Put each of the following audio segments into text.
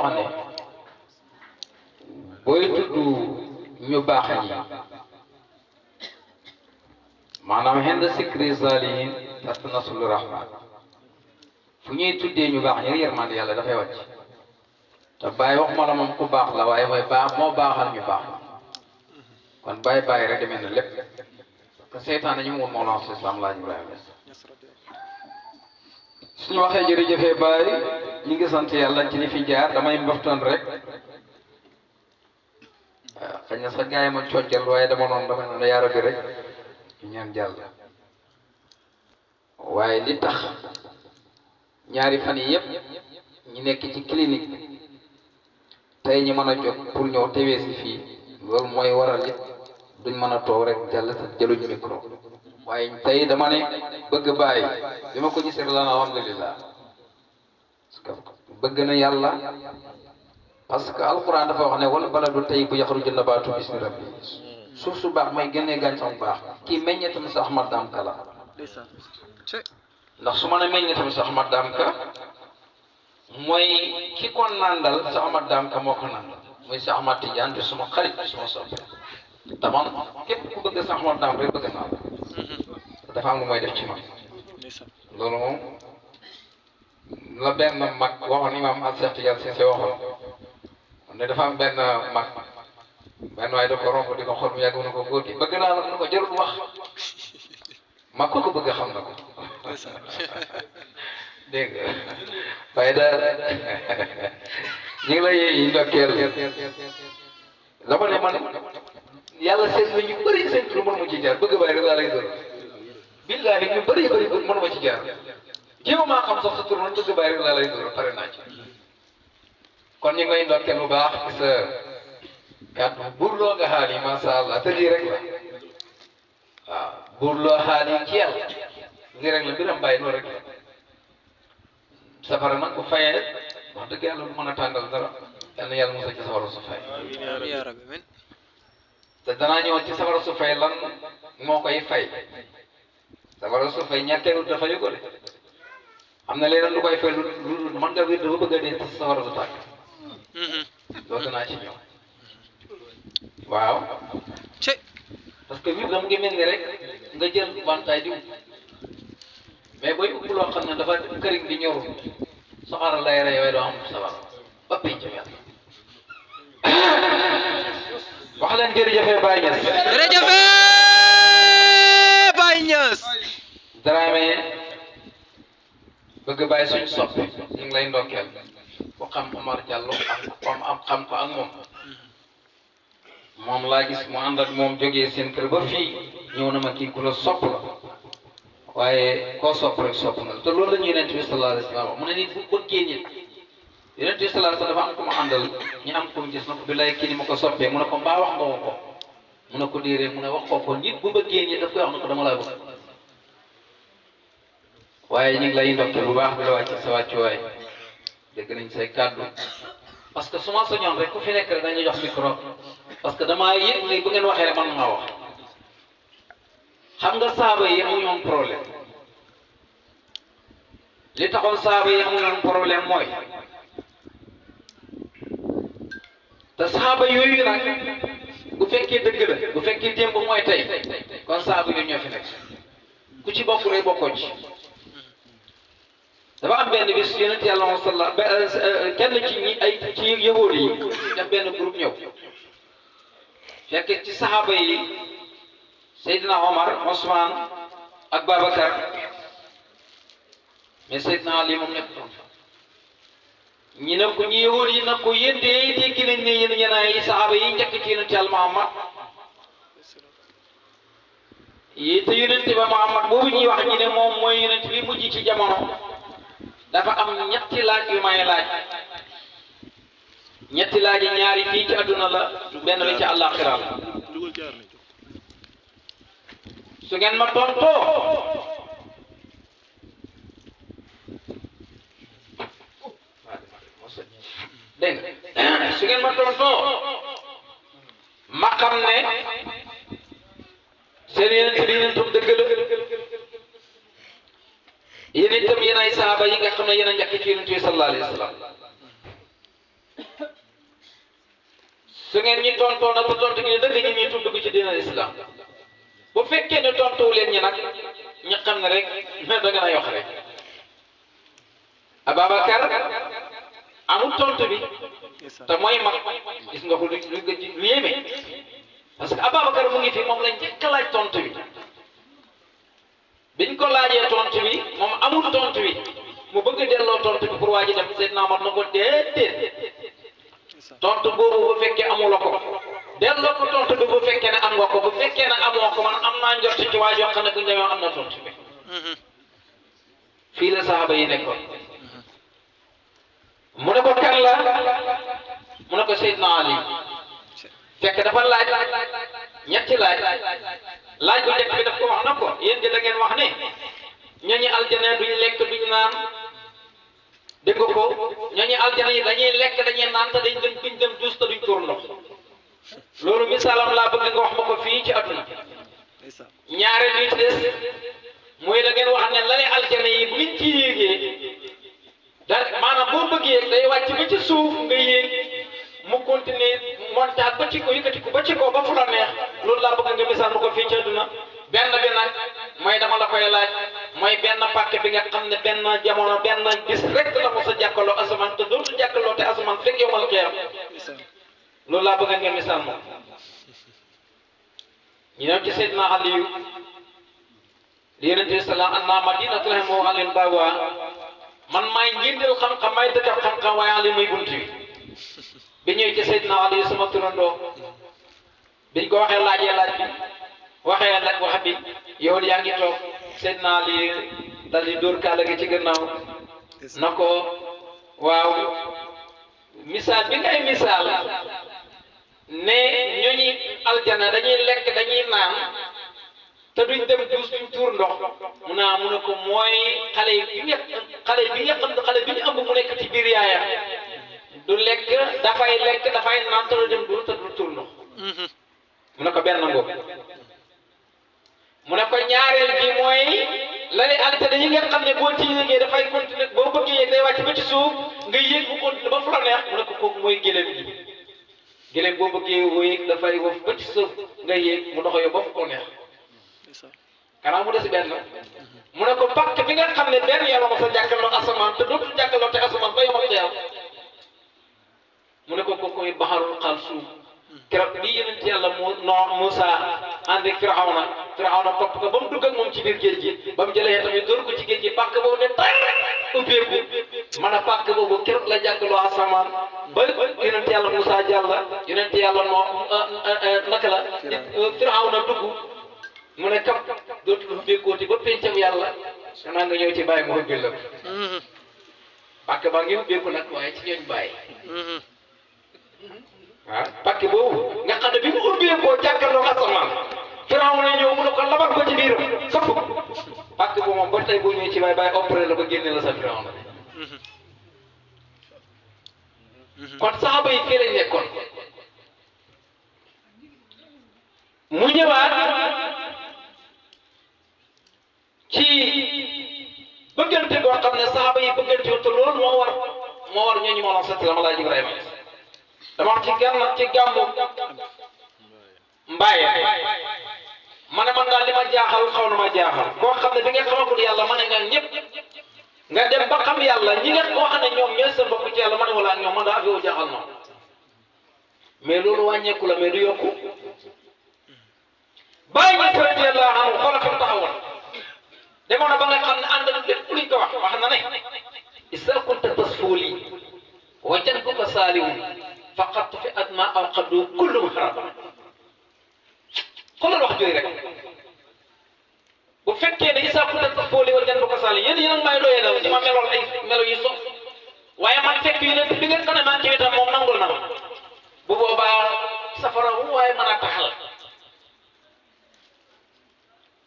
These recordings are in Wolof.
wax ne booy tudd ñu baax ñi maanaam xend sikri salihin tast nasulu rahman fu ñuy tuddee ñu baax ñi yërmande yàlla dafay wàcc te bàyyi waxuma la moom ku baax la waaye mooy baax moo baaxal ñu baax kon bàyyi rek demee na lépp parce que seytaan nañu mu Mawlana Islam laaj Ibrahima suñu waxee jërëjëfee Baye ñu ngi sant yàlla ci ni fi jaar damay mboftoon rek xëy na sax gars yi ma coccal waaye dama noonu yaara bi rek ñu ñaan jàll waaye li tax ñaari fan yi yëpp ñu nekk ci clinique bi tey ñu mën a jóg pour ñëw tewee si fii loolu mooy waral it duñ mën a toog rek jàll sa jëluñ micro waaye tey dama ne bëgg Baye bi ma ko gisee lan alhamdulillah parce que bëgg na yàlla parce que alquran dafa wax ne wala baladu tayyibu yaxruju nabaatu bismi rabbi suuf su baax may génnee gàncax bu baax kii meññetam sa Ahmad Dam Ka la ndax su ma ne meññetam sa Ahmad Dam Ka mooy ki ko nandal sa Ahmad Dam Ka moo ko nandal muy sa Ahmad Tidiane te suma xarit suma soppe tamam képp ku bëgg sa Ahmad Dam rek bëgg naa la dafa am lu mooy def ci man loolu moom la benn mag waxoon imam al Cheikh Tidiane Cissé waxoon ne dafa am benn mag benn waaye da ko romb di ko xool mu yàgg mu ne ko góor gi bëgg naa la mu ne ko jarul wax mag ko bëgg xam na ko dégg nga waaye daal ñu ngi lay ndokkeel dama ne man yàlla seet na ñu bëri seen tur mën ma ci jaar bëgg Baye rek laa lay doon billaahi ñu bëri mën ma ci jaar jéem maa xam sax sa tur man bëgg Baye rek laa lay doon pare naa ci kon ñu ngi lay ndokkeel bu baax sa kàddu buurloo nga xaal yi masha Allah te lii rek la waaw buurloo xaal yi ci yàlla lii rek la mbiram Baye noonu rek la safara nag bu fayee wax dëgg yàlla du mën a tàngal dara yal na yàlla mosal ci safara su fay te danaa ñëwoon ci safara su fay lan moo koy fay safara su fay ñetteelu dafa yëgoo de am na leneen lu koy fay lu mën nga wér dafa bëgg a dee ci safara su tàkk loolu danaa ci ñëw waaw parce que wér dama ngi mel ni rek nga jël bantaay di mais booy upp loo xam ne dafa këriñ di ñorul saxaara lay rey waaye doo am safara ba pénc yàlla wax leen jërëjëfee Baye Niass jërëjëfee Baye Niass Dramé bëgg Baye suñ soppi ñu ngi lay ndokkeel ku xam Omar Diallo am xam ko ak moom laa gis mu ànd ak moom jógee seen kër ba fii ñëw na ma kii ku la sopp la waaye koo sopp rek sopp na te loolu la ñu Yonent bi sallallahu alayhi wa sallam mu ne nit bu bëggee nit Yonent bi sallallahu alayhi wa sallam dafa am ku ma àndal ñu am ko mu gis na ko billaay kii ni ma ko soppee mu ne ko mbaa wax nga ko mu ne ko déedéet mu ne wax ko nit bu bëggee nit daf koy wax ne ko dama laa bëgg waaye ñu ngi lay ndokkeel bu baax bi la wàcc sa wàccuwaay dégg nañ say kàddu parce que su ma soñoon rek ku fi nekk rek dañuy jox micro parce que damaa yëg ni bu ngeen waxee rek man maa wax xam nga saaba yi amuñu woon problème li taxoon saaba yi amuñu woon problème mooy te saaba yooyu nag bu fekkee dëgg la bu fekkee démb mooy tey kon saaba yooyu ñoo fi nekk ku ci bokk rek bokkoo ci dafa am benn bis yonent yàlla moom kenn ci ñi ay ci yahuud yi def benn groupe ñëw fekk ci saxaaba yi Seydina Omar Ousmane ak Babacar mais Seydina Ali moom nekk toon ñi ne ko ñi yahuud yi nag ko yéen de tekki nañ ne yéen ñeen ay saxaaba yi njëkk ci yonent yàlla Muhammad yi te yonent ba Muhammad boobu ñuy wax ñi ne moom mooy yonent bi mujj ci jamono dafa am ñetti laaj yu may laaj ñetti laaj yi ñaari fii ci àdduna la benn bi ci àllaaxira la su ngeen ma tontoo dégg nga su ngeen ma tontoo ma xam ne seen yeneen bi yeneen tam dëgg la yéen itam yéen ay saaba yi nga xam ne yéen a njëkk ci yonent bi sallallahu alayhi wa sallam su ngeen ñi tontoo nag ba tontu gi dëgg ñi ñuy tudd ci diina islam bu fekkee ne tontuwu leen ñi nag ñu xam ne rek da nga nay wax rek Ababacar amul tontu bi te mooy mag gis nga ko lu yéeme parce que Ababacar mu ngi fi moom lañ njëkk a laaj tontu bi biñ ko laajee tontu bi moom amul tontu bi mu bëgg delloo tontu bi pour waa ji dem Seydina Omar na ko déedéet tontu boobu bu fekkee amuloo ko delloo ko tontu bi bu fekkee ne am nga ko bu fekkee ne amoo ko man am naa njort ci waa joo xam ne bu ñëwee am na tontu bi fii la saxaaba yi nekkoon mu ne ko kan la mu ne ko Seydina Ali fekk dafa laaj ñetti laaj bu njëkk bi daf ko wax na ko yéen de da ngeen wax ne ñooñu aljana duñ lekk duñ naan dégg nga ko ñooñu aljana yi dañuy lekk dañuy naan te dañ dem duñ dem duus te duñ tuur ndox loolu misaalam laa bëgg nga wax ma ko fii ci àdduna ñaareel bi ci des mooy da ngeen wax ne lale aljana yi bu ngeen ci yéegee da maanaam boo bëggee day wàcc ba ci suuf nga yéeg mu continuer montaat ba ci ko yëkkati ko ba ci ko ba fu la neex loolu laa bëgg nga misaal ma ko fii ci àdduna benn bi nag mooy dama la koy laaj mooy benn pàkk bi nga xam ne benn jamono benn bis rek la mos a jàkkaloo asamaan te dootu jàkkaloo te asamaan fekk yowmal qiyaam loolu laa bëgg nga misaal ma ñu dem ci Seydina Aliyu li Yonent bi salaam anna madinatul ilmi wa alin bawa man maay njëndal xam-xam maay dëkkab xam-xam waaye Ali muy bunt bi ñëw ci Seydina Aliyu sama turandoo biñ ko waxee laajee laaj bi waxee nag wax bi yow yaa ngi toog Seydina Ali dal di dóor kaala gi ci gannaaw na ko waaw misaal bi ngay misaal ne ñooñi aljana dañuy lekk dañuy naan te duñ dem duus duñ tuur ndox mu ne ko mooy xale bi nga xam xale bi ñu ëmb mu nekk ci biir yaayam du lekk dafay naan te du dem duus te du tuur ndox mu ne ko benn ngoog mu ne ko ñaareel bi mooy lali aljana yi nga xam ne boo ci yéegee dafay continuer boo bëggee yéeg day wàcc ba ci suuf nga yéeg bu continuer ba fu la neex mu ne ko kooku mooy gëlëm gi gëlëm boo bëggee yéeg dafay wof ba ci suuf nga yéeg mu dox yow ba fu ko neex kanaa mu des benn mu ne ko pàkk bi nga xam ne benn yàlla ma sa jàkkaloo asamaan te dootul jàkkaloo te asamaan ba yomal xiyam mu ne ko kooku mooy baxarul xal suuf keroog lii yonent yàlla Muusa ànd ak Firawna topp ko ba mu dugg ak moom ci biir géej gi ba mu jëlee tamit dóor ko ci géej gi pàkk boobu ne tay ubbeeku man a pàkk boobu keroog la jàkkaloo asamaan ba yonent yàlla Muusa jàll yonent yàlla naka la Firawna dugg mu ne kam dootul ubbeekooti ba pencam yàlla xanaa nga ñëw ci bàyyi mu ubbil la ko pàkk baa ngi ubbeeku nag waaye ci ñooñ bàyyi ah pàkk boobu nga xam ne bi mu ubbeekoo jàkkaarloo asamaan Firawna ñëw mu ne ko labal ko ci biiram sëpp pàkk boobu moom ba tey boo ñëwee ci bàyyi opéré la ba génne la sa Firawna kon saxaaba yi fii lañ nekkoon mu ñëwaat ci bëggante boo xam ne saxaaba yi bëggante woon te loolu moo war ñooñu moo la sant la Alaaji Ibrahima dama wax ci gàmmu Mbaye ma ne man daal li ma jaaxal xaw na ma jaaxal koo xam ne bi nga xamagul yàlla ma ne nga ñëpp nga dem ba xam yàlla ñi nga koo xam ne ñoom ñooy sa mbokk ci yàlla ma ne wala ak ñoom man daa fi jaaxal ma mais loolu wàññeeku la mais du yokku bàyyi ñu sëriñ yàlla xam xoolal fi mu taxawoon demoon na ba nga xam ne ànd ak lépp luñ ko wax na ne isa kunta tasfuli wa janbuka saaliwun faqat fi adma aw qaddu kullu haraba xoolal wax jooy rek bu fekkee ne isa kunta tasfuli wa janbuka saaliwun yéen may doyee dal ci ma meloon ay melo yi sof waaye man fekk yu ne bi nga xam ne maa ngi ci wetam moom nangul na ma bu boobaa safara wu waaye mën a taxal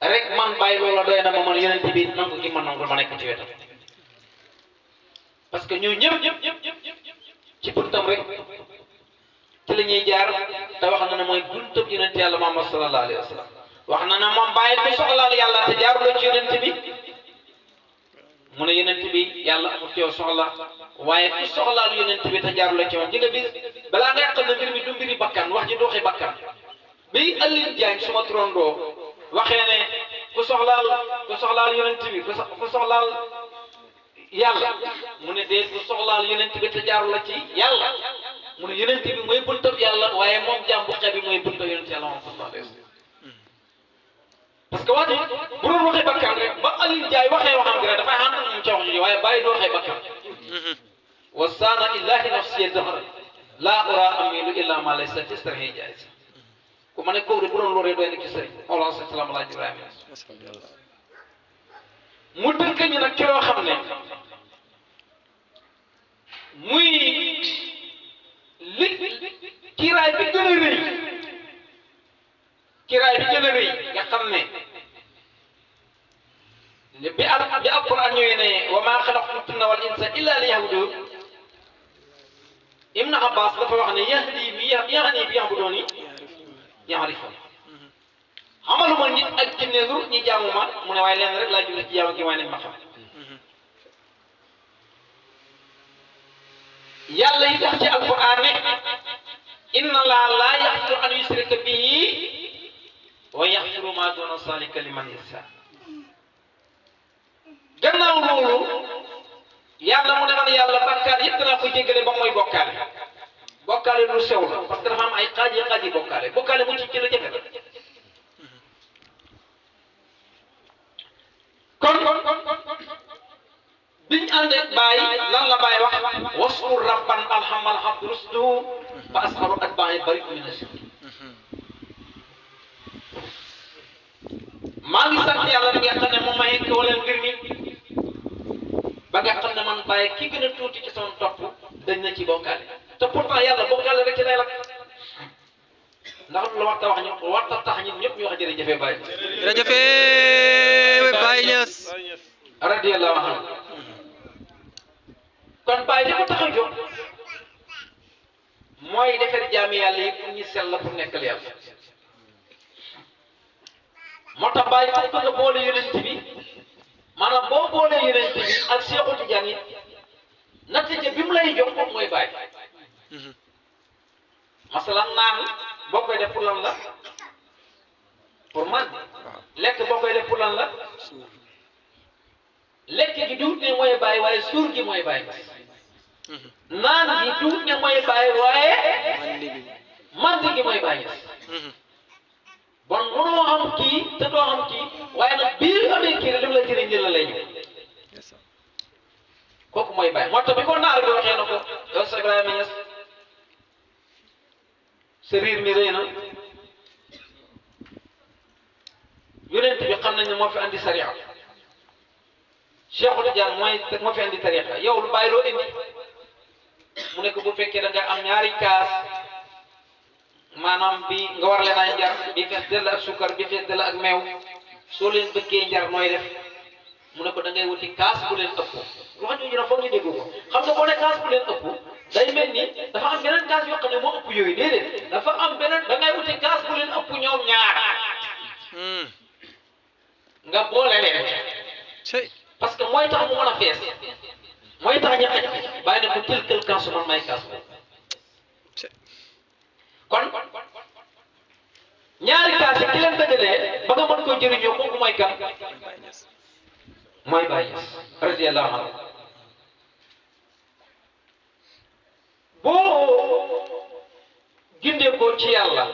rek man bàyyi loola doy na ma man yeneen bi nangu gi man nangul ma nekk ci wetam parce que ñoo ñëpp ci buntam rek ci la ñuy jaar te wax na ne mooy buntab yonent yàlla Muhammad sallallahu alayhi wa sallam wax na ne moom bàyyi ko soxlaal yàlla te jaaruloo ci yonent bi mu ne yonent bi yàlla amul ci yow soxla waaye ku soxlaal yonent bi te jaaruloo ci moom ji nga bis balaa nga yàqal na mbir mi du mbiri bakkan wax ji du waxi bakkan bi Alioune Diagne suma turandoo waxee ne ku soxlaal yonent bi ku soxlaal yàlla mu ne dee ku soxlaal yonent bi te jaaru la ci yàlla mu ne yonent bi mooy buntab yàlla waaye moom jaam bu xeeb bi mooy buntab yonent yàlla moom sallallahu alayhi wa sallam parce que wax ji bu doon waxee bakkan rek ba Alioune Diagne waxee waxam gi rek dafay ànd ak moom ca wax ji waaye bàyyi du waxee bakkan wa saana illahi nafsi dahra laa ura amilu illa ma laysa fi sarhi jaayis ku ma ne kooku de bu doon loree doy na ci sëriñ Mawlana salaam alaaj Ibrahima mu dënk ñu nag ci loo xam ne muy li kiiraay bi gën a rëy kiiraay bi gën a rëy nga xam ne bi alquran ñëwee ne wa maa xalaqtu jinna wal insa illa liya'budun Ibn Abbas dafa wax ne yahdi bi ya'buduni ya'rifun xamaluma nit ak jinne lu ñi jaamu ma mu ne waaye leen rek laa jublu ci jaamu gi waaye nañ ma xam yàlla yi wax ci alquran ne inna allaha laa yaxfiru an yushraka bihi wa yaxfiru ma duna zalika liman yasha gannaaw loolu yàlla mu ne man yàlla bàkkaar yëpp danaa ko jéggale ba mooy bokkaale lu sew la parce que dafa am ay xaaji bokkaale mu ci la jëfe kon biñ àndee bàyyi lan la bàyyi wax waskur rabban alhamal habdu rusduhu fa asxaru atbaa'i bari min ashirk maa ngi sant yàlla mi nga xam ne moom may kawaleel mbir mi ba nga xam ne man bàyyi ki gën a tuuti ci sama topp dañ na ci bokkaale te pourtant yàlla bokkaale rek ci lay lakk ndax lu war ta wax ñu war ta tax ñun ñëpp ñu wax jërëjëf Baye. jërëjëf Baye Niass radiyallahu anhu kon Baye li ko tax a jóg mooy defar jaami yàlla yi pour ñu sell la pour nekkal yàlla moo tax Baye fu ko nga boole yonent bi maanaam boo boolee yonent bi ak Seexu Tijaan yi natija bi mu lay jox moom mooy Baye masalan naan boo koy def pour lan la pour man lekk boo koy def pour lan la lekk gi duut ne mooy Baye waaye suur gi mooy Baye naan gi duut ne mooy Baye waaye mandi gi mooy Baye bon mënoo xam kii te doo xam kii waaye nag biir amee kii li mu la jëriñ li la lay ñëw kooku mooy Baye moo tax bi ko naar bi waxee na ko yow sa Ibrahima Niass sa riir mi rëy na yonent bi xam nañ ne moo fi andi sariya Cheikh Tidiane moo fi andi tariqa yow lu Baye loo indi mu nekk bu fekkee da nga am ñaari kaas maanaam bi nga war leen a njar bi fees dell ak sukkar bi fees dell ak meew soo leen bëggee njar nooy def mu ne ko da ngay wuti kaas bu leen ëpp wax jooju nag foog ñu dégg ko xam nga boo ne kaas bu leen ëpp day mel ni dafa am beneen kaas yoo xam ne moo ëpp yooyu déedéet dafa am beneen da ngay wuti kaas bu leen ëpp ñoom ñaar nga boole leen parce que mooy tax mu mën a fees mooy tax ñu xaj bàyyi ne ko tël kaasu man may kaas kon ñaari kaas yi ki leen dëggalee ba nga mën koo jëriñoo kooku mooy kan mooy Baye Niass radiyallahu anhu boo gindee ko ci yàlla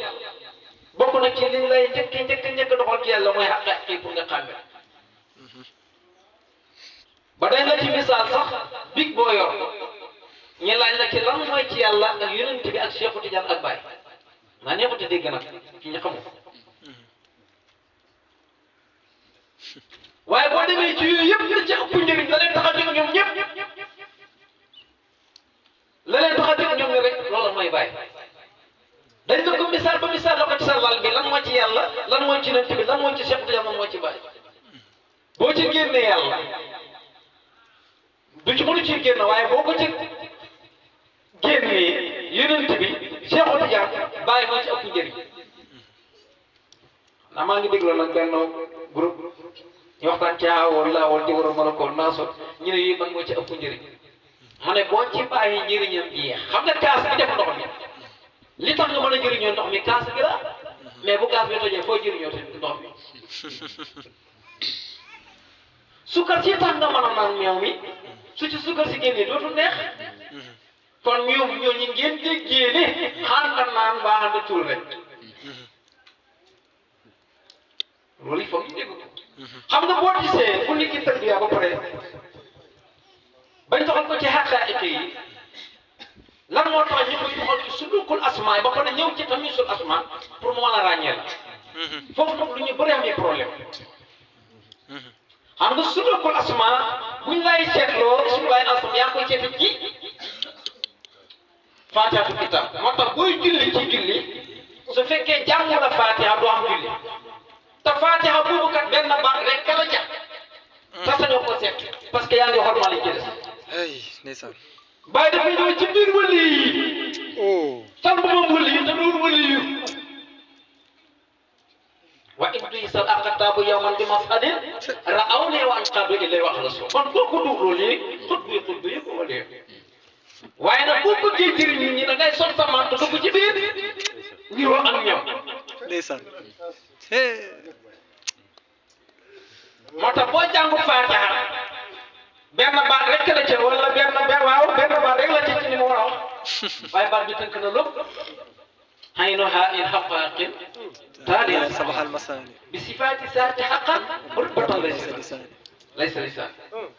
bokk na ci li lay njëkk doxal ci yàlla mooy xaqi pour nga xàmme ba day nga ci misaal sax big boo yor ñu laaj la ci lan mooy ci yàlla ak yonent bi ak Cheikh Tidiane ak Baye naa neexuti dégg nag ci ñu xamul waaye boo demee ci yooyu yëpp la ci ëpp njëriñ la leen tax a jóg ñoom ñëpp la leen tax a jóg ñoom ñu rek loolu mooy Baye dañ la ko misaal ba misaal la ko ci sa lal bi lan moo ci yàlla lan mooy ci yonent bi lan mooy ci Cheikh Tidiane lan mooy ci Baye boo ci génnee yàlla du ci mënu ci génn waaye boo ko ci génnee yonent bi Cheikh Tidiane Baye moo ci ëpp njëriñ na maa ngi déglu nag benn groupe ñu waxtaan ci awoon laa woon di war a mën a ko naaso ñu ne yi man moo ci ëpp njëriñ ma ne boo ci bàyyi njëriñam jeex xam nga kaas bi def ndox mi li tax nga mën a jëriñoo ndox mi kaas gi la mais bu kaas bi tojee foo jëriñoo te ndox mi suukar si tax nga mën a naan meew mi su ci suukar si génnee dootul neex kon ñoom ñooñu ngeen déggee ne xaaral naan baax na tuur rek loolu il faut ñu dégg ko xam nga boo gisee fu nit ki tërbiya ba pare bañ taxal ko ci xaqaa'iq yi lan moo tax ñu koy doxal ci sulukul asmaa ba pare ñëw ci tamisul asmaa pour mu mën a ràññee la foofu nag lu ñu bëri amee problème xam nga sulukul asmaa buñ lay seetloo suñu waay asmaa yaa koy seeti ci faatihatul kitaab moo tax booy julli ci julli su fekkee jàng la faatiha doo am julli te faatiha boobu kat benn baat rek kala ja te sañoo ko seet parce que yaa ngi xormaale ci des ay ndeysaan bàyyi dafay ñëw ci biir wali yi tal bu moom wali yi te doon wali yu wa ibdu isal aqtaabu yawman bi masadin ra'awni wa anqadu ilay wax rasul kon kooku dugloo lii xutbu yi ko walee waaye nag boo bëggee jëriñ nit ñi da ngay sol sa manto dugg ci biir niroo ak ñoom ndeysaan moo tax boo jàngu faatiha benn baat rek la ca wala benn baat rek la ci ni mu war a wax waaye baat bi tënk na lépp hayno ha in haqaqin taaliya sabaxal masaani bi sifaati saati xaqan batan laysa lisaan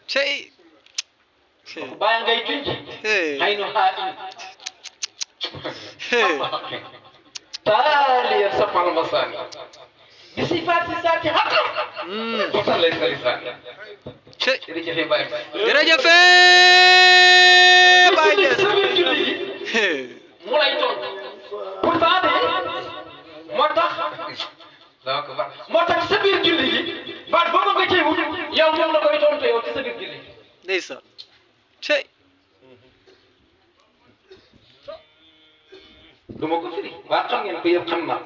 cey bàyyi ngay junj hayno ha in taaliya sabaxal masaani bi sifaati saati xaqan batan laysa lisaan jërëjëf Baye jërëjëf Baye Niass mu lay tontu pourtant de moo tax sa biir julli gi baat boobu nga cee wut yow moom la koy tontu yow ci sa biir julli gi ndeysaan cey du ma ko firi waa xam ngeen ko yëpp xam naa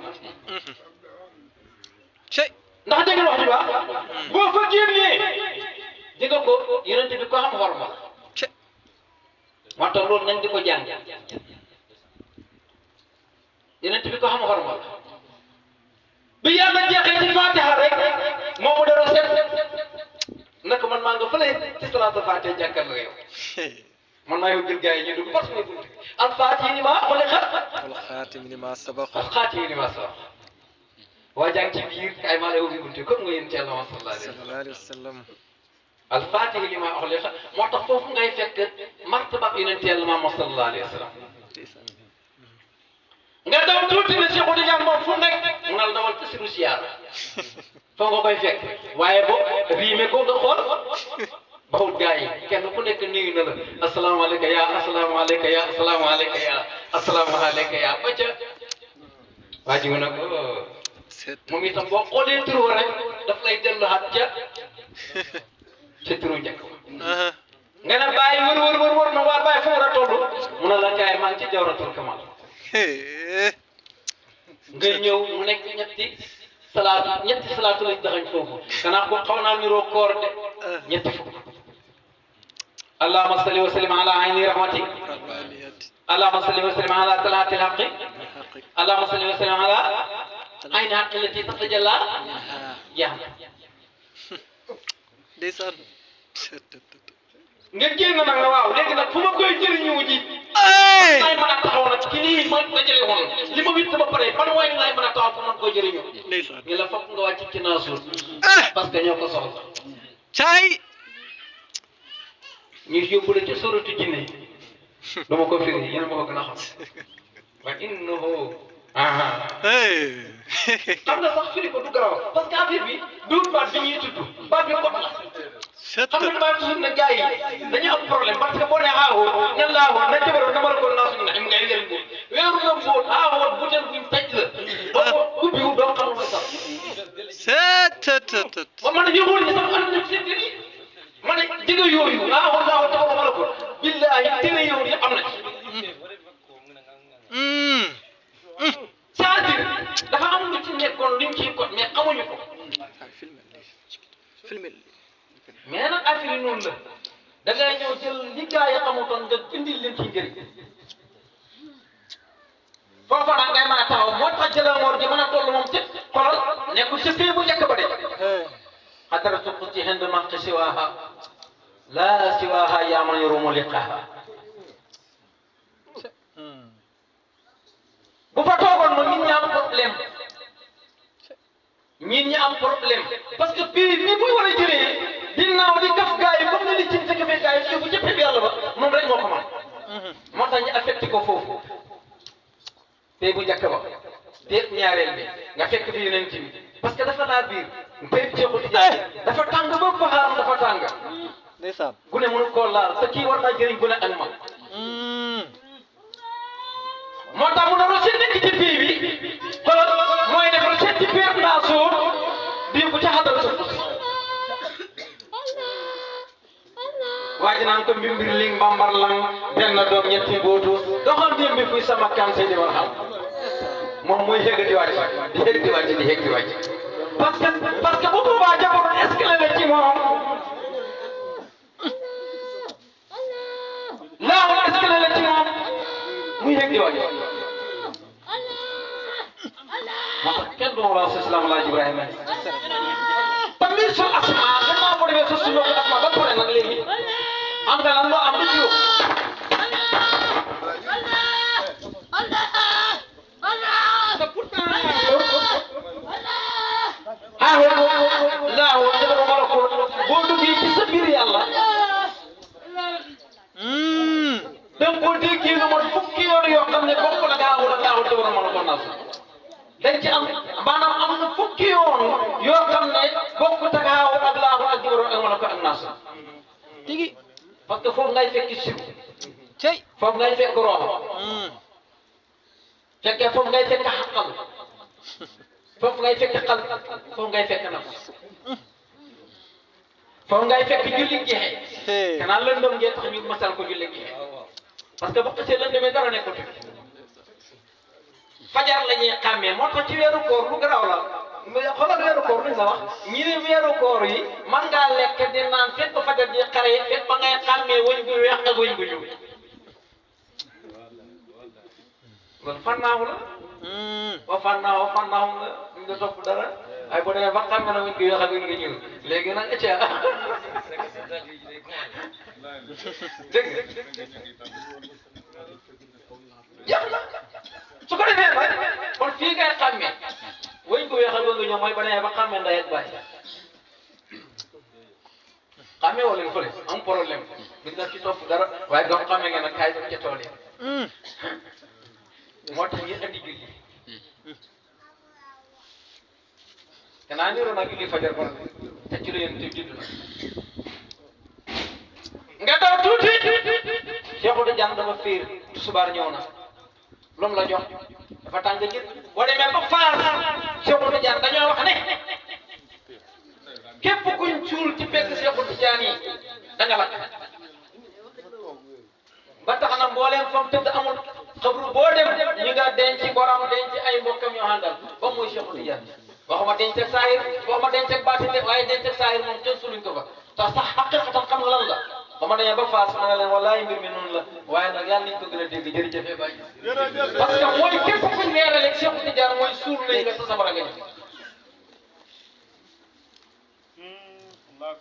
cey ndax dégg nga wax ji baax boo fa génnee di nga ko yonent bi ko xam xorma cey moo tax loolu nañ di ko jàng yonent bi ko xam xorma bi yàlla jeexee ci Fatiha rek moomu dara seet naka man maa nga fële ci salaatul Fatiha jàkkaarloo yow man maa yow jël gars yi ñu dugg parce que al Fatiha ni maa xuliqa wal xaatimi limaa sabaqa al xaatimi limaa sabaqa waa jàng ci biir kay maa lay ubbi buntu comme nga yéen Yàlla sallallahu alayhi wa sallam al Fatiha limaa xuliqa moo tax foofu ngay fekk martaba yonent Yàlla Muhammad sallallahu alayhi wa sallam nga daw tuuti na Cheikh Tidiane moom fu nekk mu nal dawal ci siru siyaar foo nga koy fekk waaye bo riime ko nga xool bawut gaa yi kenn ku nekk nuyu na la asalaamaaleykum yaa asalaamaaleykum yaa asalaamaaleykum yaa asalaamaaleykum yaa ba ca waa ji mu ne ko moom itam boo xoolee turu rek daf lay delluwaat ca turu njëkk nga ne bàyyi wër na waa bàyyi fu mu war a toll mu ne la kaay maa ngi ci jawratul kamal ngay ñëw mu nekk ñetti salaatu lañ daxañ foofu kanaa ko xaw naa niroo koor de ñetti fukk allahumma salli wa sallim ala ayni rahmati allahumma salli wa sallim ala talaati alhaqi allahumma salli wa sallim ala ayni haqi lati tatajalla jeex na ndeysaan nga génn nag na waaw léegi nag fu ma koy jëriñoo ji laay mën a taxaw nag ci lii ma dajale woon li ma witt ba pare ban waay laay mën a taxaw pour mën koy jëriñoo ndeysaan ñu la fokk nga wàcc ci naasuur parce que ñoo ko soxla caay ñu yóbbu la ci suratu jinne dama ko firi yéen a ma ko gën a xam wa innahu xam nga sax firi ko du garaw parce que affaire bi duut baat bi ñuy tudd baat bi kot la xam nga damaa toujours ne gars yi dañu am problème parce que boo nee aawoo ne laawoo na jabaroon na ma la ko naa suñu naxim ngay ngeen bóot weeru la bóot aawoo butel buñ taj la boo ko ubbiwu doo xam mooy sax ba man yëgoon ni sax am na ci seen yi ma ne jëga yooyu aawoo laawoo taxaw ma la ko billaahi tëne yooyu am na c'est-à-dire dafa am lu ci nekkoon luñ ciy kot mais xamuñu ko mais nag affaire yi noonu la da ngay ñëw jël li gaa yi xamutoon nga indil leen ci njëriñ foofu ci fii bu njëkk ba de Hey. xadaratu qudsi hind manqi siwaaha laa siwaaha yaa man yurumu liqaaha bu fa toogoon moom nit ñi am problème nit ñi am problème parce que fii ni muy war a jëlee ginnaaw di kaf gaa yi comme ni li ci kafe gaa yi bu jëppee bi yàlla ba moom rek moo ko man moo tax ñu affecté ko foofu tey bu njëkk ba déet ñaareel bi nga fekk fi yonent bi parce que dafa laa biir tey Seexu Tijaan dafa tàng ba paxaaram dafa tàng Ndeysaan. gune mënu koo laal te kii war naa jëriñ gune ak mag moo tax mu ne roset nekk ci bii bi xoolal mooy def roset ci biir naa suur bii bu ca xadara sa tuuti waa ji naan ko mbimbir ling mbambar lang benn doom ñetti bootu doxal démb bi fuy sama kan say di war xam moom mooy yëg di wàcc di yëg di wàcc di yëg di wàcc parce que bu boobaa jamono escalé ci moom laaw escalé ci moom muy yëg di wàcc moo tax kenn du ma wax si islam laaj Ibrahima tamit sul asma gannaaw boo demee sa suñu asma ba pare nag léegi am nga lan loo am du jiw te pourtant laaw jabaru malakul boo duggee ci sa biir yàlla dem boo déggee lu mot fukki yoon yoo xam ne bokk la gaawul ak gaawul jabaru malakul naas dañ ci am maanaam am na fukki yoon yoo xam ne bokk tagaawul ak laahu ak jabaru ak malakul ak naas Tigi. parce que foofu ngay fekk sib Cey. foofu ngay fekk rox fekkee foofu ngay fekk xaqal foofu ngay fekk xal foofu ngay fekk naf foofu ngay fekk julli jeexe Hey. kanaan lëndëm ngeen tax ñu masal ko julli jeexe parce que bu xasee lëndëmee dara nekkul fajar la ñuy xàmmee moo tax ci weeru koor lu garaaw la xoolal weeru koor luñ la wax ñi ne weeru koor yi man ngaa lekk di naan fekk ba fajar di xare fekk ba ngay xàmmee wëñ bu weex ak wëñ bu ñuul loolu fannaaw la wa fannaaw nga duñ la topp dara ay boo demee ba xàmmee na wëñ bu weex ak wëñ bu ñuul léegi nag ca dégg nga jeex na su ko defee nag kon fii ngay xàmmee wëñ bu weex ak wëñ bu ñuul mooy ba demee ba xàmmee ndey ak baay xàmmee woo leen fële am problème duñ la ci topp dara waaye doom xàmmee nga nag kaay dem ca tool yi moo tax ñu andi julli kanaa niroo nag julli fajar ba te ci la yéen te judd na nga daw tuuti Seexu Tijaan dafa fiir subaar ñëw na lu mu la jox dafa tàng jër boo demee ba faar Seexu Tijaan dañoo wax ne képp kuñ suul ci pegg Seexu Tijaan yi da nga lakk ba tax na mbooleem fam tëdd amul xabru boo dem ñi nga denc borom denc ay mbokkam yoo àndal ba muy Seexu Tijaan waxuma denc ak saahir waxuma denc ak baatin de waaye denc ak saahir moom kenn suluñ ko fa tax sax xaqiqatan xam nga lan la ba ma demee ba faas ma ne leen wallaahi mbir mi noonu la waaye nag yàlla nañ ko gën a dégg jërëjëf Baye parce que mooy képp kuñ weeraleeg Seexu Tijaan mooy suul nañ nga sa sabara nga ñëw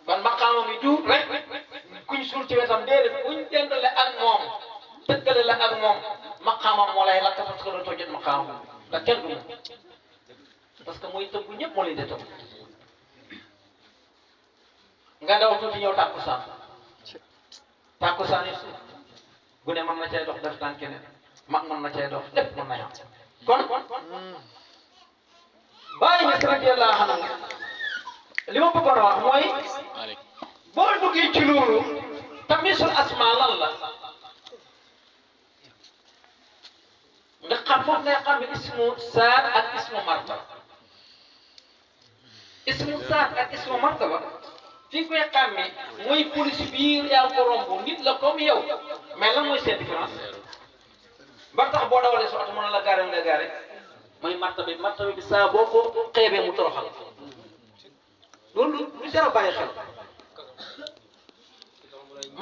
kon maqaama mi du rek kuñ suul ci wetam déedéet kuñ dendale ak moom tëggale la ak moom maqaamam moo lay lakk parce que dootoo jot maqaamam ndax kenn du moom parce que mooy tëggu ñëpp moo leen di tëgg nga daw tuuti ñëw tàkkusaan tàkkusaan yi suuf gune mën na cay dox def tànk keneen mag mën na cay dox lépp mën na yam kon bàyyi nga radiyallaahu anhu li ma bëggoon a wax mooy boo duggee ci loolu tamisul asma lan la nga xam foofu ngay xam ismu saat ak ismu martaba ismu saat ak ismu martaba fi nga koy xàmmee mooy police biir yaa ko romb nit la comme yow mais lan mooy seen différence ba tax boo dawalee sa oto mën na la gaare nga gaare mooy martaba bi saa boo ko xeebee mu toroxal loolu lu jar a bàyyi xel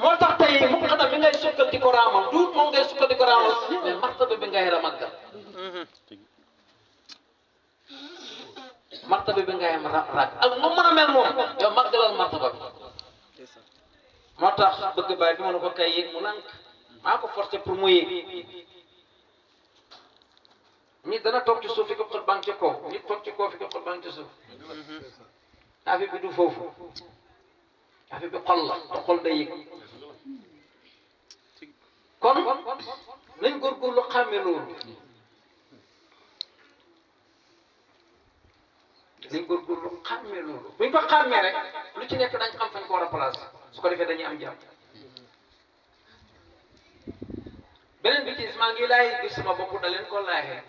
moo tax tey mu xanaa bi ngay sukkal di ko raamal duut moom ngay sukkal di ko raamal mais martaba bi ngay ramagal martaba bi nga yem rag ak mu mën a mel moom yow màggalal martaba bi moo tax bëgg baay bi ma ne ko kay yéeg mu lànk maa ko forcé pour mu yéeg nit dana toog ci suuf fi ko xol baa ngi ci kaw nit toog ci kaw fi ko xol baa ngi ci suuf affaire bi du foofu affaire bi xol la te xol day yëg kon nañ góorgóorlu xàmme loolu nañ góorgóorlu xàmme loolu buñ ko xàmmee rek lu ci nekk dañ xam fañ ko war a place su ko defee dañuy am jàmm beneen bi ci maa ngi laay gis sama bopp da leen ko laaxee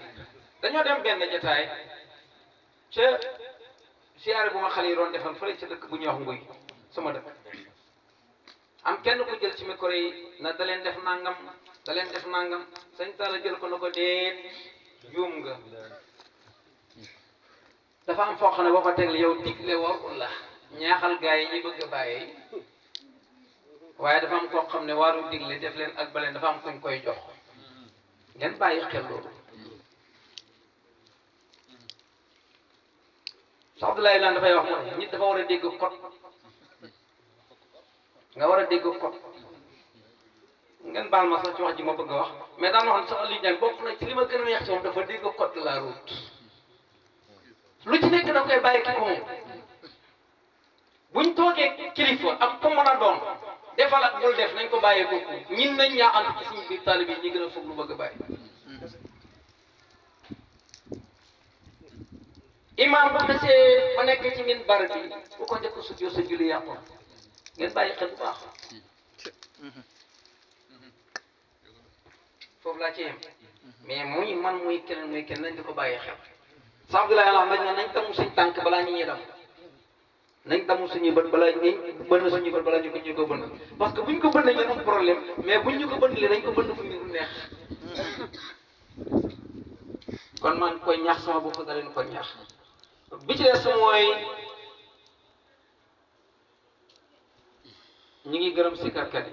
dañoo dem benn jotaay ca siyaare bu ma xale yi doon defal fële ca dëkk bu ñuy wax nguy sama dëkk am kenn ku jël ci micro yi na da leen def nangam da leen def nangam sëñ Talla jël ko na ko déet juum nga dafa am foo xam ne boo ko tegle yow digle warul la ñaaxal gaa yi ñi bëgg a bàyyi waaye dafa am koo xam ne waaru digle def leen ak baleen dafa am kuñ koy jox ngeen bàyyi xel loolu Cheikh Abdoulaye Lan dafay wax mu ne nit dafa war a dégg kot nga war a dégg kot ngeen baal ma sax ci wax ji ma bëgg a wax mais daan wax sax li ñaan bokk na ci li ma gën a neex ci moom dafa dégg code de la route lu ci nekk da koy bàyyi ki ko moom buñ toogee kilifa ak ko mën a doon defal ak bul def nañ ko bàyyee kooku ñin nañ ñaa ànd ci suñu biir taalibe yi ñi gën a foog lu bëgg a bàyyi imam bu xasee ba nekk ci min bar bi bu ko njëkk su joo sa julli yàqu ngeen bàyyi xel bu baax foofu laa ci yem mais muy man muy keneen nañ di ko bàyyi xel sax Abdoulaye wax nañ tamu suñ tànk balaa ñu ñuy dem nañ tamu suñuy bët balaa ñu bënn suñuy bët balaa ñu ko bënn parce que buñ ko bënn ñu am problème mais buñ ñu ko bënn li dañ ko bënn fu ñu neex kon man koy ñaax sama bopp da leen ko ñaax bi ci des mooy ñi ngi gërëm sikarkat yi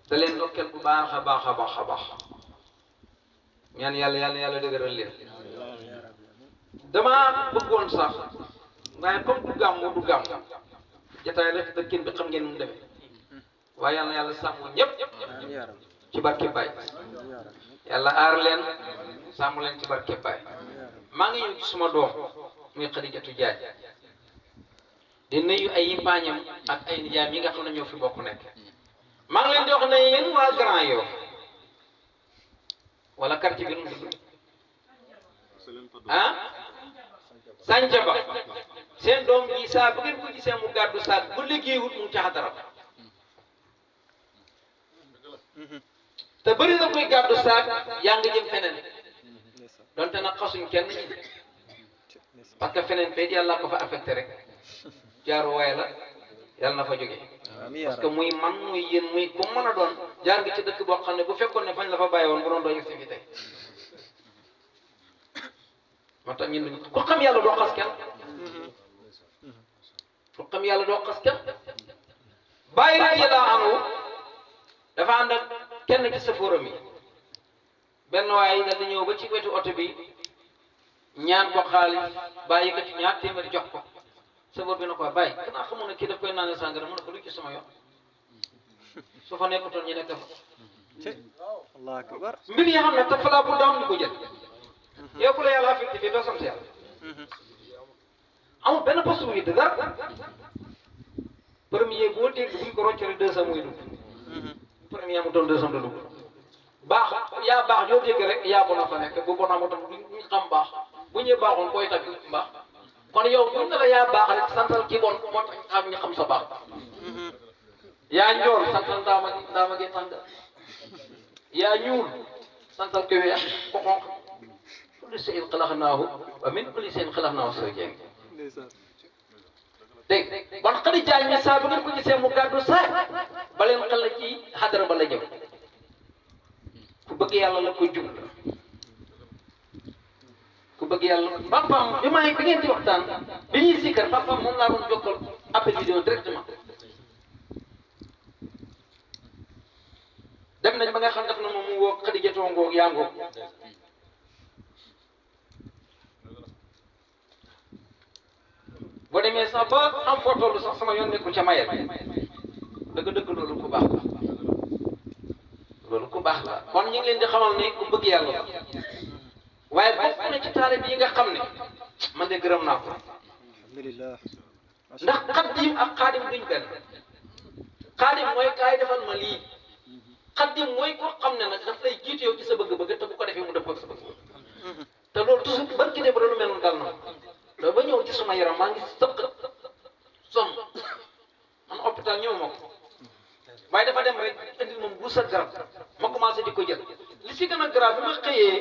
da leen ndokkeel bu baax a baax a baax a baax ñaan yàlla dëgëral leen dama bëggoon sax waaye comme du gàmm jotaay rek dëkkin bi xam ngeen mu demee waaye yàlla sàmm ñëpp ci barke Baay yàlla aar leen sàmm leen ci barke Baay maa ngi ñëw ci suma doom muy Xadijatu Jaaj di nuyu ay yimpaañam ak ay nijaam yi nga xam ne ñoo fi bokk nekk maa ngi leen di wax ne yéen waa Grand Yoff wala quartier bi nu mu tudd ah Santhiaba seen doom ji saa bu ngeen ko gisee mu gàddu saak bu liggéeyut mu ngi ca xadara te bëri na koy gàddu saak yaa ngi jëm feneen donte nag xasuñ kenn parce que feneen fee yàlla ko fa affecté rek jaaru waaye la yàlla na fa jóge parce que muy man muy yéen muy ku mën a doon jaar nga ci dëkk boo xam ne bu fekkoon ne fañ la fa bàyyi woon bu doon doo yëg si fi tey moo tax ñun ku xam yàlla doo xas kenn ku xam yàlla doo xas kenn bàyyi rek yàlla anu dafa ànd ak kenn ci sa forum yi benn waaye dal di ñëw ba ci wetu oto bi ñaan ko xaalis bàyyi ko ci ñaar téeméer jox ko sëfoor bi na ko bàyyi xanaa xamoon ne kii daf koy naane sàngara mu ne ko lu ci sama yoon su fa nekkutoon ñu nekk fa Allah akbar mbir yi xam ne te falaa bu daam ñu ko jël yow ku la yàlla affecté fii doo sant yàlla amul benn poste bu yitte dara premier boo dégg buñ ko roccale 200 muy dugg premier amutoon 200 du dugg baax yaa baax yoo dégg rek yaa bon a fa nekk bu bon amutoon duñ xam baax bu ñëwee baaxoon koy tagg mbaax kon yow buñ ne la yaa baax rek santal ki bon moo tax xam ñu xam sa baax yaa njool santal ndaama gi tàng yaa ñuul santal ki weex ko xonq kulli shay'in xalaqnaahu wa min kulli shay'in xalaqnaahu zawjayn dégg bon xëy na jaay mi saa bu ngeen ko gisee mu gàddu saa ba leen xel la ci xadara ba la jëm ku bëgg yàlla la ko jub ku bëgg yàlla papaam bi ngeen di waxtaan bi ñuy sikkar papaam moom laa doon jokkal appel vidéo directement dem nañ ba nga xam def na moom mu woo Xadijatoo ngoog yaa ngoog boo demee sax ba am foo tollu sax sama yoon nekkul ca mayet dëgg-dëgg loolu ku baax la loolu ku baax la kon ñu ngi leen di xamal ne ku bëgg yàlla la waaye bokk na ci taalib yi nga xam ne man de gërëm naa ko alhamdulillah ndax xaddim ak xaadim duñ benn xaadim mooy kaay defal ma lii xaddim mooy koo xam ne nag daf lay jiitu yow ci sa bëgg-bëgg te bu ko defee mu dëppoo ak sa bëgg-bëgg te loolu toujours barki ne ba doon mel noonu dal na loolu ba ñëw ci suma yaram maa ngi sëq sonn man hôpital ñëw ma ko waaye dafa dem rek indil moom bu sa garab ma commencé di ko jël li si gën a grave bi ma xëyee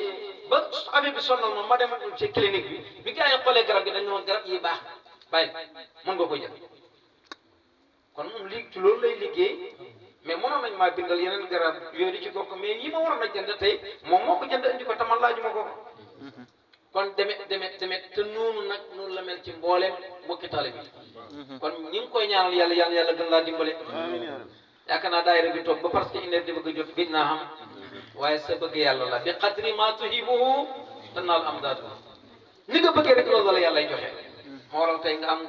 ba affaire bi sonnal ma dem ci clinique bi gars yi xoolee garab gi dañ ne woon garab yi baax bàyyi mën nga ko jël kon moom li ci loolu lay liggéey mais mënoon nañ maa bindal yeneen garab yooyu di ci bokk mais yi ma waroon a jënd tey moom moo ko jënd indi ko tamal laajuma ko kon demet te noonu nag noonu la mel ci mbooleem mbokki taalibe bi kon ñi ngi koy ñaanal yàlla gën laa dimbale yaakaar naa daayira bi toog ba parce que une heure di bëgg a jot gëj naa xam waaye sa bëgg yàlla la bi qadri ma tuhibuhu tanaal amdaadu ni nga bëggee rek loolu la yàllay joxe moo waral tey nga am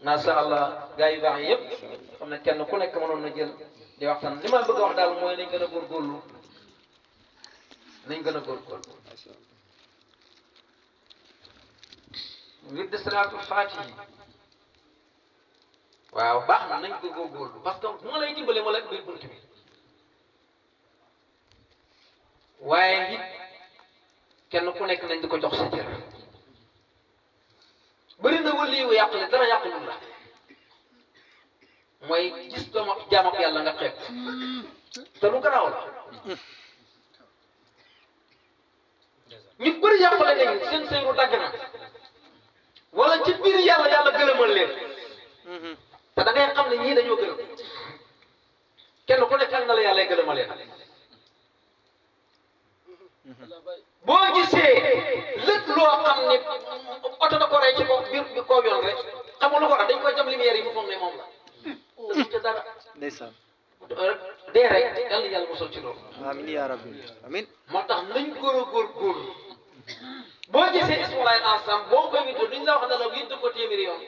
macha allah gars yu baax yi yëpp xam ne kenn ku nekk mënoon na jël di waxtaan li ma bëgg a wax daal mooy nañ gën a góorgóorlu wird salaatul faatihi waaw baax na nañ ko góorgóorlu parce que bu ma lay dimbale ma la biir bunt bi waaye it kenn ku nekk nañ di ko jox sa cër bëri na wëli yu yàqule dara yàqulul la mooy gis dama jaam ak yàlla nga xeeb te lu garaaw la ñu bëri yàqule nañ seen sëyru dagg na wala ci biir yàlla gërëmal leen te da ngay xam ne ñii dañoo gërëm kenn ku nekk ak na la yàlla gërëmal leen boo gisee lépp loo xam ne oto da ko rey ci biir bi koo yoon rek xamul lu ko tax dañ koy jam lumière yi mu foog ne moom la dañu ca dara ndeysaan dee rek yàlla musal ci loolu amin ya rabbi amin moo tax nañ góorgóorlu boo gisee ismulaay ensemble boo koy wittoo duñ la wax ne la witt ko téeméeri yoon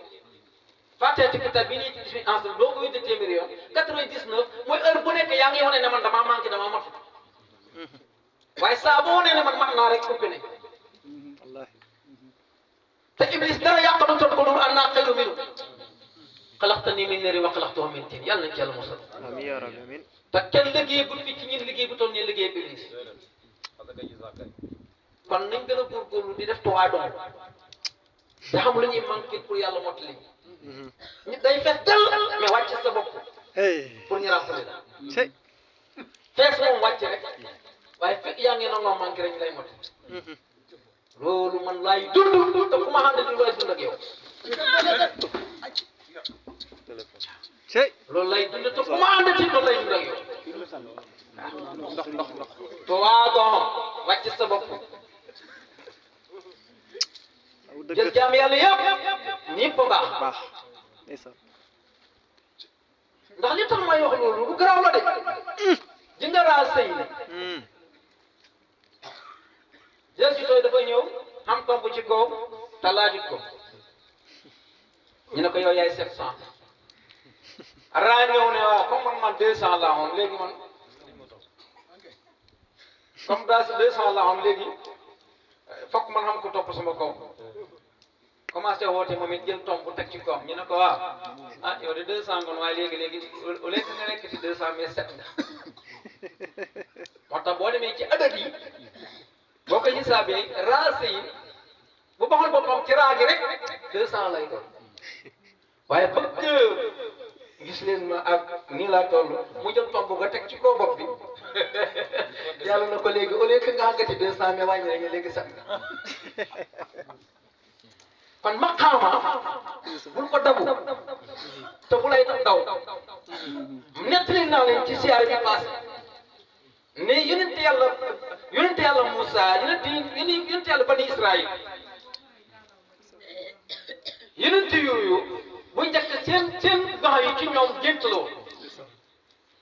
fàttee ci kitab bi nii ci ismi ensemble boo ko witt téeméeri yoon 99 mooy heure bu nekk yaa ngi wane ne man damaa manqué damaa mot waaye saa boo wane ne man mat naa rek kuppi ne wallahi te iblis dara yàqalu toon ko dul an naa xayru minu xalaqtanii min naarin wa xalaqtahu min tiin yàlla nañ ci yàlla musal amin ya rabbi amin te kenn liggéey bu fi ci ñun liggéey bu toll nii liggéey bi iblis kon nañ gën a góorgóorlu di def tuwaa doon te xam lu ñuy manqué pour yàlla mottali ñu day fees del mais wàcc sa bopp pour ñu remplir la fees moom wàcc rek waaye fekk yaa ngi nangoo manqué rek ñu lay mot loolu man laay dund te ku ma xam ne du lay dund ak yow loolu lay dund te ku ma ànd ci loolu lay dund ak yow ndox tuwaa doon wàcc sa bopp jël jaam yàlla yëpp ñëpp baax ndeysaan ndax li tax may wax loolu lu garaaw la de ji nga raa sëy ne jël ci tooy dafa ñëw am tomb ci kaw te laajut ko ñu ne ko yow yaay 700 raa ñëw ne waaw comme man 200 laa woon léegi man comme daal 200 laa woon léegi fokk man xam ko topp sama kaw commencé woote moom it jël tomb teg ci kawam ñu ne ko waaw ah yow de 200 ngoon waaye léegi au lieu que nga nekk ci 200 mais 7 nga moo tax boo demee ci adat yi boo ko hisaabee raase yi bu baxoon boppam ci raa gi rek 200 lay doon waaye bëgg gis leen ma ak nii laa toll mu jël tomb nga teg ci kaw bopp bi yàlla na ko léegi au lieu que nga àggati 200 mais wàññi nañu léegi 7 nga kon maqaama bul ko dabu te bu lay tax daw nettali naa leen ci siyaare bi passé ne yonente yàlla Moussa yonente yàlla bani Israël yonente yooyu bu njëkk seen baxa yi ci ñoom gént la woon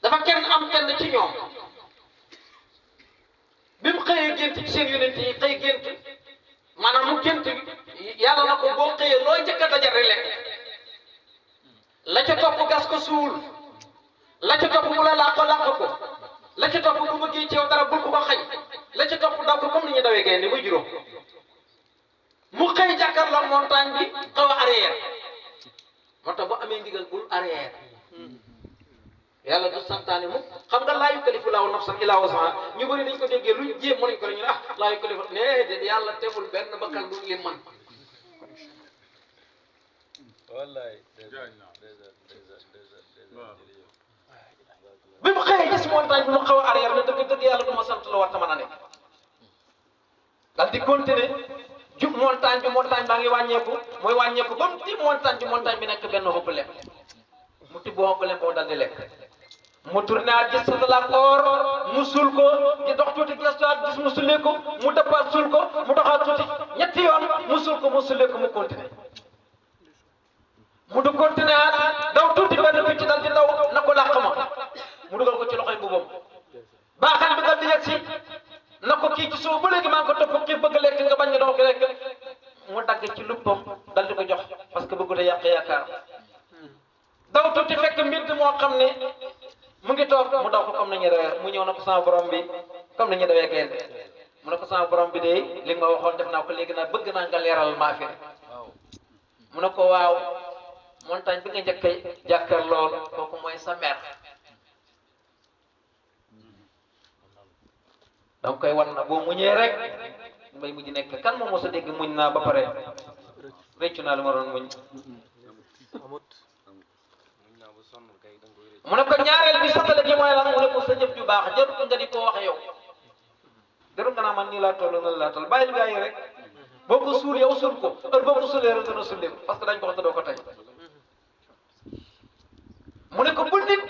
dafa kenn ci ñoom bi mu xëyee gént ci seen yonente yi xëy gént maanaam mu gént yàlla na ko boo xëyee loo njëkk a dajale lekk la ca topp gas ko suul la ca topp mu la làq ko la ca topp bu bëggee ci yow dara bul ko ko xañ la ca topp daw ko comme ni ñu dawee gaynde muy juróom mu xëy jàkkaarloo montagne bi xaw a arrière moo tax bu amee ndigal bul arrière yàlla du santaane mu xam nga laa yukallifu laahu nafsan illaa wus'ahaa ñu bëri dañ ko déggee luñ jéem mënuñ ko la ñu ne laa yukallifu nee de yàlla tegul benn bakkan du li man wallaay bi mu xëyee gis montagne bi mu xaw a arrière ne dëgg yàlla du ma sant la war ta mën a nekk dal di continuer jub montagne baa ngi wàññeeku mooy wàññeeku ba mu tiim montagne bi nekk benn xobu lem mu tibb xobu lem boobu dal di lekk mu tourné at gis satalaak or mu suul ko di dox tuuti gestuwaat gis mu sullee ko mu dëppaat suul ko mu doxaat tuuti ñetti yoon mu suul ko mu sullee ko mu continué mu du continué at daw tuuti benn picc dal di daw na ko làq ma mu dugal ko ci loxoy mbubam baaxal bi dal di yegg si na ko kii ci suuf ba léegi maa ngi ko topp xiif bëgg lekk nga bañ nga dox lekk mu dagg ci luppam dal di ko jox parce que bëggu da yàq yaakaar daw tuuti fekk mbind moo xam ne mu ngi toog mu daw ko comme nañu reer mu ñëw na ko sama borom bi comme nañu dawee gaynde mu ne ko sama borom bi de li nga ma waxoon def naa ko léegi nag bëgg naa nga leeral maa fi mu ne ko waaw montagne bi nga njëkk a jàkkaar lool kooku mooy sa mère donc koy wan na boo muñee rek mbay mujj nekk kan moom mos a dégg muñ naa ba pare réccu naa lu ma doon muñ mu ne ko ñaareel bi satale gi mooy lan mu ne ko sa jëf ju baax jarut nga di ko wax yow jarut nga naa man nii laa toll nan laa toll bàyyil gaa yi rek boo ko suul yow suul ko heure boo ko suulee rek dana suulee parce que dañ ko wax te doo ko tey mu ne ko bul nit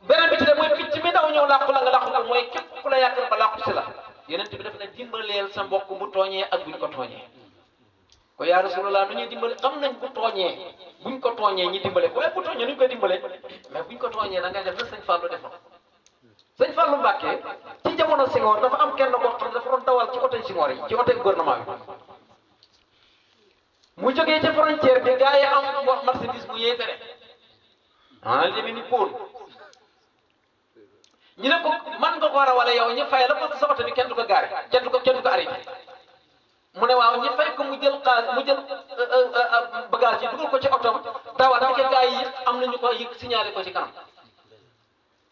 beneen bi ci de mooy picc mi daw ñëw làqu la nga làqu ko mooy képp ku la yaakaar ba làqu si la yeneen bi def na dimbaleel sa mbokk bu tooñee ak buñ ko tooñee ko yaa Rasulullah nu ñuy dimbale xam nañ bu tooñee buñ ko tooñee ñi dimbale ko waaye bu tooñee nuñ koy dimbale mais buñ ko tooñee da ngay def na sëñ Fallou defoon sëñ Fallou Mbacke ci jamono Senghor dafa am kenn koo xam ne dafa doon dawal ci oto Senghor yi ci oto gouvernement bi mu jógee ci frontière bi gars yi am wax marchandise mu yee tere li demee ni Poul ñu ne ko man nga ko war a wala yow ñu fay la parce que sa oto bi kenn du ko gaare kenn du ko arrêté mu ne waaw ñu fay ko mu jël bagage yi dugal ko ci otom dawal di ko gars yi am nañu ko yëg signalé ko ci kanam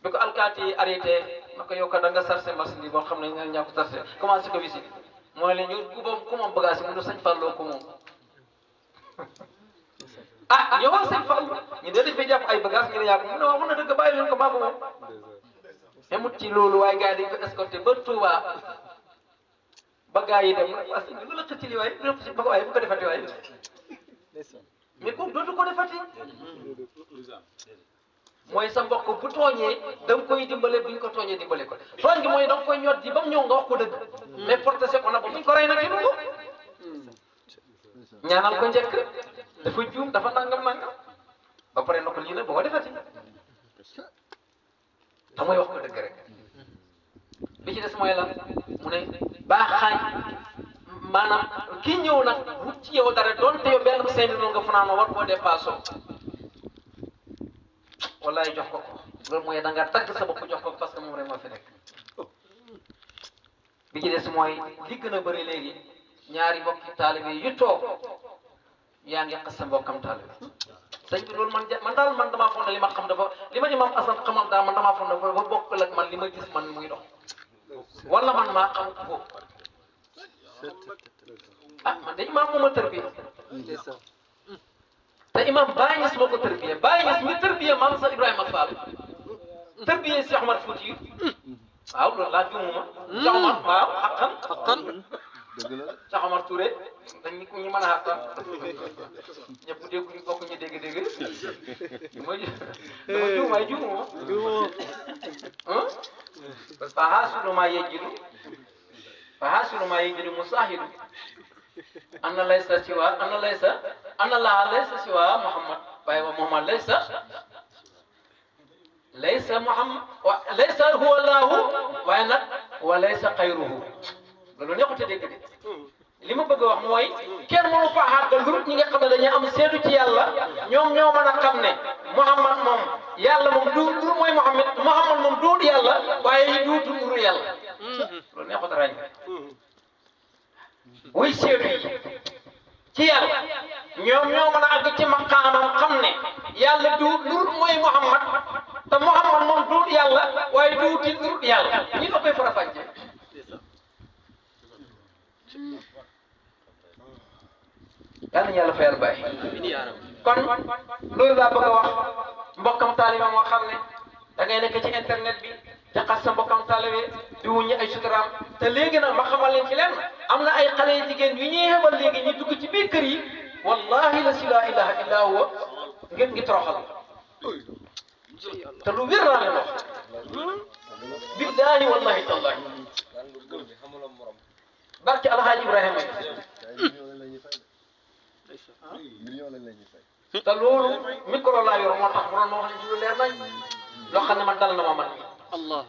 bi ko alkaati yi arrêté na ko yow ka da nga sarse machine bi boo xam ne ñoo ñaa ko sarse commencé ko wisi mooy leen ñu ku moom bagage yi mu ne sëñ Falloo ko moom ah ñëwal sëñ Fallou ñu dee dañ fay jàpp ay bagage ñu ne yaa ko mu ne waaw mun na dëgg bàyyi leen ko maa ko moom emut ci loolu waaye gars yi dañ ko escorté ba Touba ba gars yi dem waa sëñ bi lu la xëcc li waaye ba waaye bu ko defati waaye mais kooku dootu ko defati mooy sa mbokk bu tooñee da nga koy dimbale buñ ko tooñee dimbale ko tooñ gi mooy da nga koy ñot ji ba mu ñëw nga wax ko dëgg mais porte sec on a ba buñ ko rey nag ci dugg ñaanal ko njëkk dafa juum dafa nangam ba pare na ko lii nag boo ko defati te mooy wax ko dëgg rek bi ci des mooy lan mu ne baaxaay maanaam kii ñëw nag wut ci yow dara doonte yow benn 5 minutes nga fanaan war koo dépassé wallaay jox ko loolu mooy da nga tagg sa bopp jox ko parce que moom rek moo fi nekk bi ci des mooy li gën a bëri léegi ñaari mbokki taalibe yu toog yaa ngi xas sa mbokkam taalibe sëñ bi loolu man daal man damaa foog ne li ma xam dafa li ma Imam Assane xamal daal man damaa foog ne dafa bokkul ak man li ma gis man muy dox wala man maa xam ko ah man de Imam moo ma tërbiya te Imam Baye Niass moo ko tërbiya Baye Niass mi tërbiya maam sa Ibrahima Fall tërbiya Cheikh Omar Fouti waaw loolu laa juumuma Cheikh Omar waaw xaqan dëgg la Cheikh Omar Touré dañ ñu mën a xaqan ñëpp dégg ñu bokk ñu dégg-dégg dama juum waaye juumuma parce que haasilu maa yejjidu fa haasilu maa yejjidu musaahidu anna laysa laa laysa siwa Muhammad waaye wa Muhammad laysa Muhammad laysa huwa Allahu waaye nag wa laysa xayruhu loolu nekkute dégg de li ma bëgg a wax mooy kenn mënu fa xàggal lu ñi nga xam ne dañuy am seetu ci yàlla ñoom ñoo mën a xam ne Muhammad moom yàlla moom du mooy Muhammad moom duut yàlla waaye duutu nuru yàlla loolu neexut a ràññ wuy seetu yi ci yàlla ñoom ñoo mën a àgg ci maqaamam xam ne yàlla duut mooy Muhammad te Muhammad moom duut yàlla waaye duuti nuru yàlla ñi la koy farafàcce yàlla na yàlla fayal bàyyi kon loolu laa bëgg a wax mbokkam taaliba moo xam ne da ngay nekk ci internet bi te xas sa mbokkam taalibe di wuññi ay suturaam te léegi nag ma xamal leen ci lenn am na ay xale yu jigéen yu ñuy xebal léegi ñu dugg ci biir kër yi wallahi la si laa ilaha illa huwa ngeen ngi toroxal te lu wér naa leen wax billahi wallahi tallahi barke alhaaji Ibrahima te loolu micro laa yor moo tax mënoon ma wax ci lu leer nañ loo xam ne man dal na ma man Allah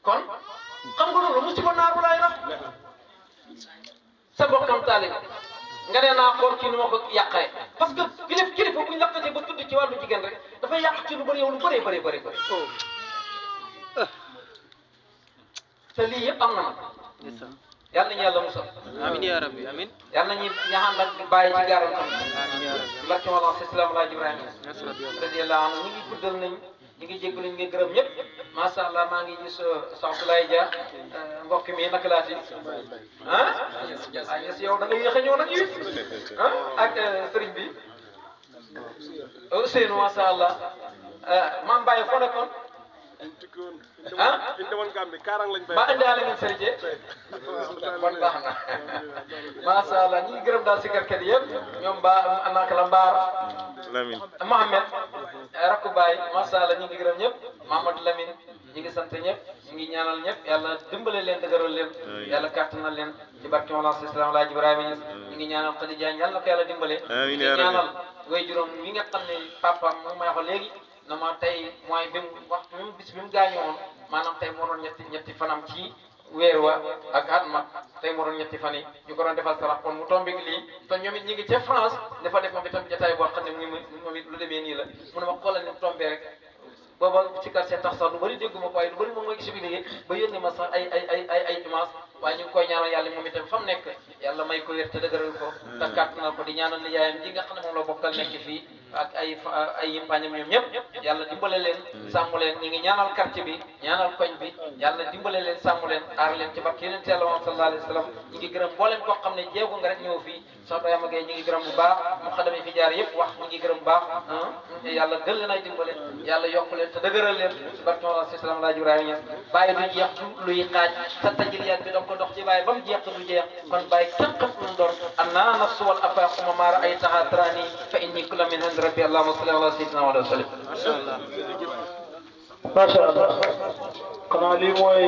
kon xam nga loolu musiba naaru laay na sa bokkam taalib nga ne naa xool ci nu ma ko yàqee parce que kilifa bu ñu laqatee ba tudd ci wàllu jigéen rek dafay yàq ci lu bëri yow lu bëri te lii yëpp am na nag yàlla nañu yàlla musal amin ya rabbi amin yàlla nañu ñaxaan ak bàyyi ci gaaram tam amin ya rabbi barke wala salaam ala Ibrahima radiyallahu anhu ñu ngi guddal nañ ñu ngi jégalu ñu ngi gërëm ñëpp macha allah maa ngi gis Abdoulaye Dia mbokk mi naka laa fi ah yes yow da nga yéex a ñëw nag yi ak sëriñ bi Ousseynou macha allah maam Baye foo nekkoon ah ba indaale ngeen sëriñ kon baax na macha allah ñu ngi gërëm daal si kàrkat yëpp ñoom ba naka la Mbaar Mohamed rakku Baye macha allah ñu ngi gërëm ñëpp Mamadou Lamine ñu ngi sant ñëpp ñu ngi ñaanal ñëpp yàlla dimbale leen dëgëral leen yàlla kàttanal leen ci barke Mawlana Islam Alaaji Ibrahima Niass ñu ngi ñaanal Khady Diagne yàlla na ko yàlla dimbale ñu ngi ñaanal way juróom mi nga xam ne papa mu may wax léegi na ma tey mooy bi mu waxtu bi mu bis bi mu gaañu woon maanaam tey moo doon ñetti fanam ci weer wa ak at ma tey moo doon ñetti fan yi ñu ko doon defal sarax kon mu tombé lii te ñoom it ñu ngi ca France dafa def moom itam jotaay boo xam ne moom it lu demee nii la mu ne ma xoolal ni mu tombé rek booba ci quartier tax sax lu bëri dégguma ko waaye lu bëri moom mooy expliqué ba yónnee ma sax ay image waaye ñu ngi koy ñaanal yàlla moom itam fa mu nekk yàlla may ko wér te dëgëral ko te kàttanal ko di ñaanal li yaayam ji nga xam ne moom la bokkal nekk fii ak ay yimpaañam ñoom ñëpp yàlla dimbale leen sàmm leen ñi ngi ñaanal quartier bi ñaanal koñ bi yàlla dimbale leen sàmm leen aar leen ci barke yonent yàlla moom sallallahu alayhi wa sallam ñi ngi gërëm mbooleem koo xam ne jéego nga rek ñëw fii soxna Yama Gueye ñi ngi gërëm bu baax mu xadami fi jaar yëpp wax ñi ngi gërëm bu baax yàlla gën leen ay dimbale yàlla yokk leen te dëgëral leen ci barke Mawlana Islam Alaaji Ibrahima Niass bàyyi du jeex luy xaaj sa tajiliyaat bi daf ko dox ci bàyyi ba mu jeex du jeex kon bàyyi kenn xam lu mu doon anna nafsu wal afaquma ma ra'aytaha tarani fa inni kulla min hand rabbi allahumma salli ala sayyidina wa sallam masha Allah macha allah xanaa lii mooy